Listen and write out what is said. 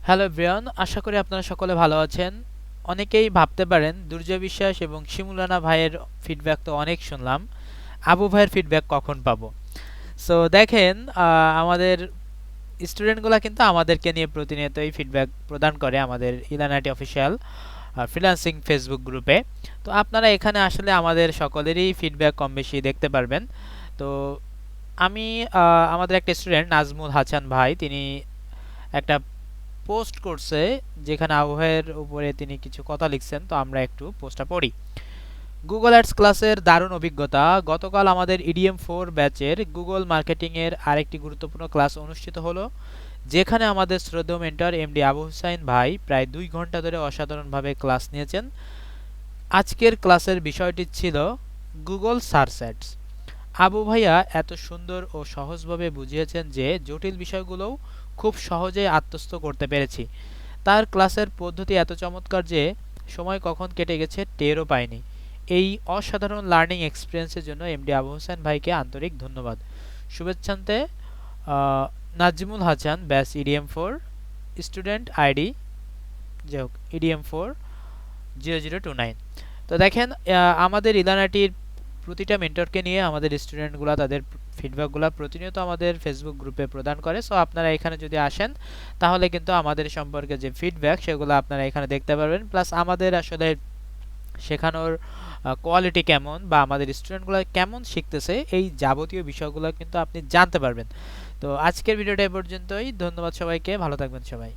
Hello everyone, আশা করি আপনারা সকলে ভালো আছেন। অনেকেই ভাবতে পারেন দুর্জয় বিশ্বাস এবং শিমুল রানা ভাইয়ের ফিডব্যাক তো অনেক শুনলাম, আবু ভাইয়ের ফিডব্যাক কখন পাবো? সো দেখেন, আমাদের স্টুডেন্টগুলো কিন্তু আমাদেরকে নিয়ে প্রতিনিয়তই ফিডব্যাক প্রদান করে আমাদের ইলানাটি অফিসিয়াল ফ্রিল্যান্সিং ফেসবুক গ্রুপে। তো আপনারা এখানে আসলে আমাদের সকলেরই ফিডব্যাক কম বেশি দেখতে পারবেন। তো আমি আমাদের একটা স্টুডেন্ট নাজমুল হাসান ভাই, তিনি একটা পোস্ট করছে যেখানে আবহাওয়ার উপরে তিনি কিছু কথা লিখছেন। তো আমরা একটু পোস্টটা পড়ি। গুগল অ্যাডস ক্লাসের দারুণ অভিজ্ঞতা। গতকাল আমাদের EDM4 ব্যাচের গুগল মার্কেটিং এর আরেকটি গুরুত্বপূর্ণ ক্লাস অনুষ্ঠিত হলো, যেখানে আমাদের শ্রদ্ধেয় মেন্টর এমডি আবু হুসাইন ভাই প্রায় 2 ঘন্টা ধরে অসাধারণভাবে ক্লাস নিয়েছেন। আজকের ক্লাসের বিষয়টি ছিল গুগল সার্চ অ্যাডস। আবু ভাইয়া এত সুন্দর ও সহজভাবে বুঝিয়েছেন যে জটিল বিষয়গুলোও খুব সহজেই আত্মস্থ করতে পেরেছি। তার ক্লাসের পদ্ধতি এত চমৎকার যে সময় কখন কেটে গেছে টেরও পাইনি। এই অসাধারণ লার্নিং এক্সপিরিয়েন্সের জন্য এমডি আবু হোসেন ভাইকে আন্তরিক ধন্যবাদ। শুভেচ্ছান্তে নাজিমুল হাসান, ব্যাস EDM4, স্টুডেন্ট আইডি যাই হোক EDM4 0029। তো দেখেন, আমাদের ইলানাটির প্রতিটা মেন্টরকে নিয়ে আমাদের স্টুডেন্টগুলো তাদের ফিডব্যাকগুলো প্রতিনিয়ত আমাদের ফেসবুক গ্রুপে প্রদান করে। সো আপনারা এখানে যদি আসেন তাহলে কিন্তু আমাদের সম্পর্কে যে ফিডব্যাক সেগুলো আপনারা এখানে দেখতে পারবেন, প্লাস আমাদের আসলে শেখানোর কোয়ালিটি কেমন বা আমাদের স্টুডেন্টগুলো কেমন শিখতেছে এই যাবতীয় বিষয়গুলো কিন্তু আপনি জানতে পারবেন। তো আজকের ভিডিওটা এ পর্যন্তই। ধন্যবাদ সবাইকে, ভালো থাকবেন সবাই।